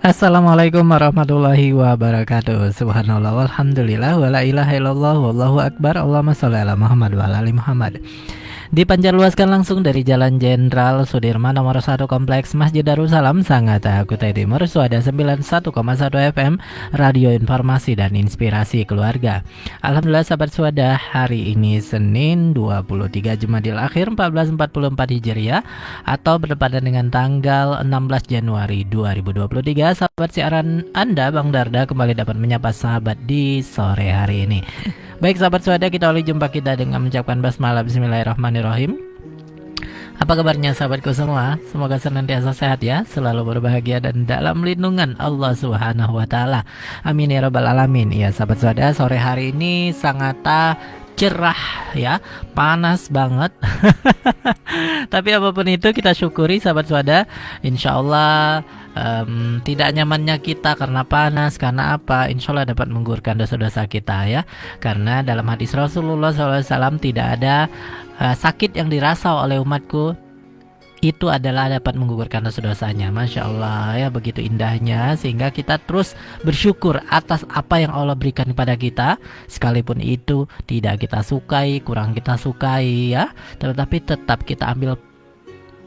Assalamualaikum warahmatullahi wabarakatuh. Subhanallah walhamdulillah wala ilaha illallah wallahu akbar. Allahumma sholli ala Muhammad wa ala ali Muhammad. Dipancarluaskan langsung dari Jalan Jenderal Sudirman nomor 1 Kompleks Masjid Darussalam, Sangatta, Kutai Timur, Suada 91,1 FM, Radio Informasi dan Inspirasi Keluarga. Alhamdulillah sahabat Suada, hari ini Senin 23 Jumadil Akhir 1444 Hijriah atau bertepatan dengan tanggal 16 Januari 2023. Sahabat siaran Anda Bang Darda kembali dapat menyapa sahabat di sore hari ini. Baik sahabat Suada, kita awali jumpa kita dengan mengucapkan basmalah bismillahirrahmanirrahim. Apa kabarnya sahabatku semua? Semoga senantiasa sehat ya, selalu berbahagia dan dalam lindungan Allah Subhanahu wa taala. Amin ya rabbal alamin. Ya sahabat Suada, sore hari ini sangat cerah ya, panas banget. Tapi apapun itu kita syukuri sahabat Suada. Insya Allah tidak nyamannya kita karena panas, karena apa? Insya Allah dapat menggugurkan dosa-dosa kita ya. Karena dalam hadis Rasulullah SAW tidak ada sakit yang dirasa oleh umatku itu adalah dapat menggugurkan dosa-dosanya. Masya Allah ya, begitu indahnya, sehingga kita terus bersyukur atas apa yang Allah berikan kepada kita, sekalipun itu tidak kita sukai, kurang kita sukai ya, tetapi tetap kita ambil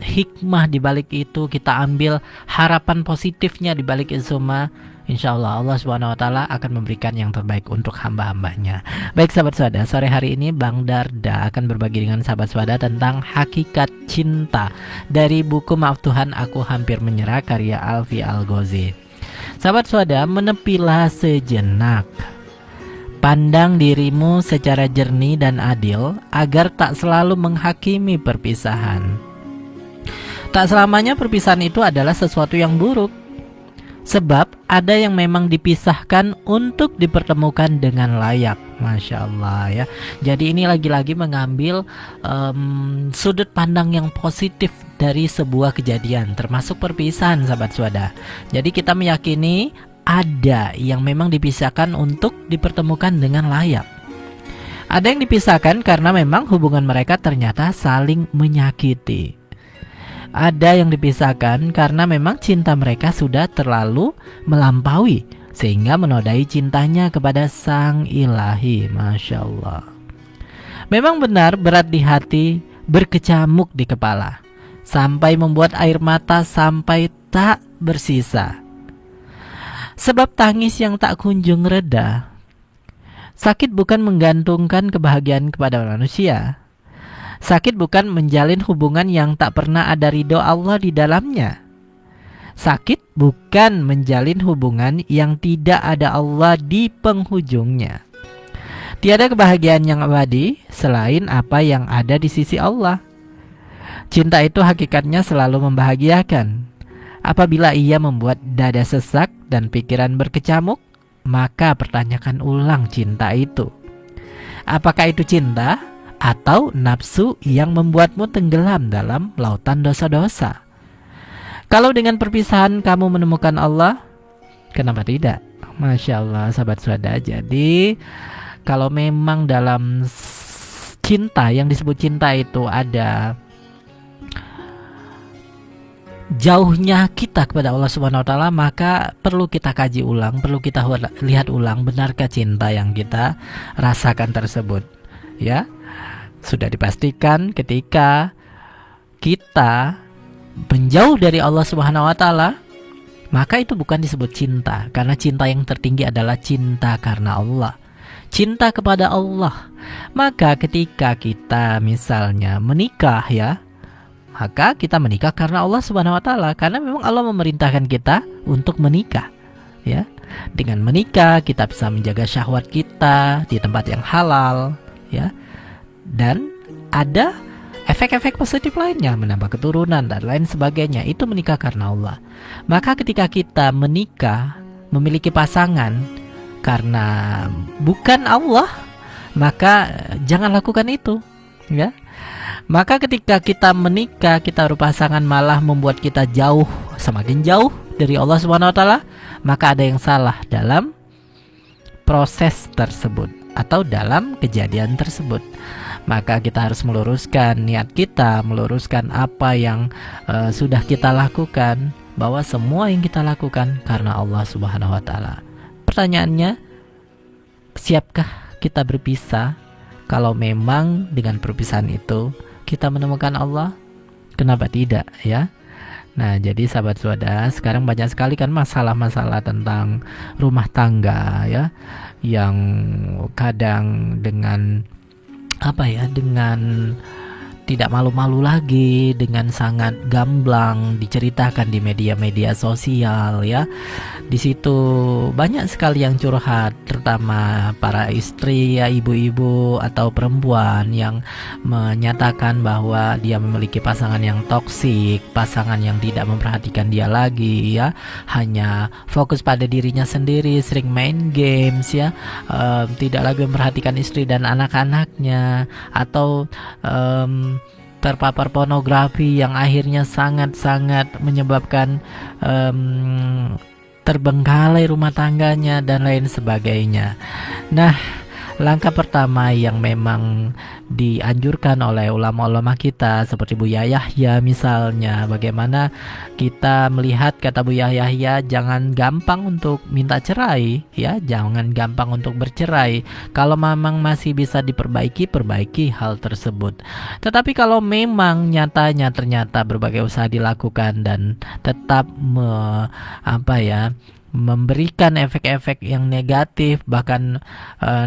hikmah di balik itu, kita ambil harapan positifnya di balik itu semua. Insya Allah Allah Subhanahu wa taala akan memberikan yang terbaik untuk hamba-hambanya. Baik sahabat Suada, sore hari ini Bang Darda akan berbagi dengan sahabat Suada tentang hakikat cinta dari buku Maaf Tuhan Aku Hampir Menyerah karya Alfi Al-Ghozi. Sahabat Suada, menepilah sejenak. Pandang dirimu secara jernih dan adil agar tak selalu menghakimi perpisahan. Tak selamanya perpisahan itu adalah sesuatu yang buruk. Sebab ada yang memang dipisahkan untuk dipertemukan dengan layak. Masya Allah ya. Jadi ini lagi-lagi mengambil sudut pandang yang positif dari sebuah kejadian, termasuk perpisahan sahabat Suada. Jadi kita meyakini ada yang memang dipisahkan untuk dipertemukan dengan layak. Ada yang dipisahkan karena memang hubungan mereka ternyata saling menyakiti. Ada yang dipisahkan karena memang cinta mereka sudah terlalu melampaui sehingga menodai cintanya kepada Sang Ilahi. Masya Allah. Memang benar berat di hati, berkecamuk di kepala, sampai membuat air mata sampai tak bersisa. Sebab tangis yang tak kunjung reda. Sakit bukan menggantungkan kebahagiaan kepada manusia. Sakit bukan menjalin hubungan yang tak pernah ada ridho Allah di dalamnya. Sakit bukan menjalin hubungan yang tidak ada Allah di penghujungnya. Tiada kebahagiaan yang abadi selain apa yang ada di sisi Allah. Cinta itu hakikatnya selalu membahagiakan. Apabila ia membuat dada sesak dan pikiran berkecamuk, maka pertanyakan ulang cinta itu. Apakah itu cinta? Atau nafsu yang membuatmu tenggelam dalam lautan dosa-dosa? Kalau dengan perpisahan kamu menemukan Allah, kenapa tidak? Masya Allah sahabat Suada. Jadi kalau memang dalam cinta, yang disebut cinta itu ada jauhnya kita kepada Allah Subhanahu wa taala, maka perlu kita kaji ulang, perlu kita lihat ulang, benarkah cinta yang kita rasakan tersebut ya. Sudah dipastikan ketika kita menjauh dari Allah Subhanahu wa taala, maka itu bukan disebut cinta, karena cinta yang tertinggi adalah cinta karena Allah, cinta kepada Allah. Maka ketika kita misalnya menikah ya, maka kita menikah karena Allah Subhanahu wa taala, karena memang Allah memerintahkan kita untuk menikah ya. Dengan menikah kita bisa menjaga syahwat kita di tempat yang halal ya. Dan ada efek-efek positif lainnya, menambah keturunan dan lain sebagainya. Itu menikah karena Allah. Maka ketika kita menikah, memiliki pasangan karena bukan Allah, maka jangan lakukan itu ya. Maka ketika kita menikah, kita berpasangan malah membuat kita jauh, semakin jauh dari Allah Subhanahu wa taala, maka ada yang salah dalam proses tersebut atau dalam kejadian tersebut. Maka kita harus meluruskan niat kita, meluruskan apa yang sudah kita lakukan, bahwa semua yang kita lakukan karena Allah Subhanahu wa taala. Pertanyaannya, siapkah kita berpisah? Kalau memang dengan perpisahan itu kita menemukan Allah, kenapa tidak ya? Nah, jadi sahabat Suada, sekarang banyak sekali kan masalah-masalah tentang rumah tangga ya, yang kadang dengan dengan tidak malu-malu lagi, dengan sangat gamblang diceritakan di media-media sosial ya. Di situ banyak sekali yang curhat, terutama para istri ya, ibu-ibu atau perempuan yang menyatakan bahwa dia memiliki pasangan yang toksik, pasangan yang tidak memperhatikan dia lagi ya, hanya fokus pada dirinya sendiri, sering main games ya, tidak lagi memperhatikan istri dan anak-anaknya, atau terpapar pornografi yang akhirnya sangat-sangat menyebabkan terbengkalai rumah tangganya dan lain sebagainya. Nah, langkah pertama yang memang dianjurkan oleh ulama-ulama kita seperti Buya Yahya misalnya, bagaimana kita melihat kata Buya Yahya, jangan gampang untuk minta cerai ya, jangan gampang untuk bercerai. Kalau memang masih bisa diperbaiki, perbaiki hal tersebut. Tetapi kalau memang nyatanya ternyata berbagai usaha dilakukan dan tetap memberikan efek-efek yang negatif, bahkan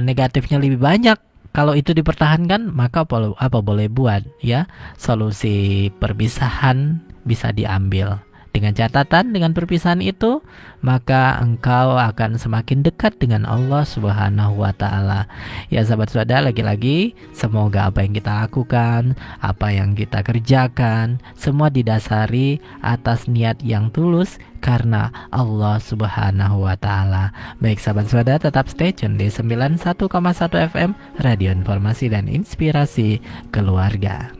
negatifnya lebih banyak, kalau itu dipertahankan, maka apa boleh buat ya, solusi perpisahan bisa diambil. Dengan catatan, dengan perpisahan itu, maka engkau akan semakin dekat dengan Allah Subhanahu wa taala. Ya sahabat Suada, lagi-lagi semoga apa yang kita lakukan, apa yang kita kerjakan, semua didasari atas niat yang tulus karena Allah Subhanahu wa taala. Baik sahabat Suada, tetap stay tune di 91,1 FM Radio Informasi dan Inspirasi Keluarga.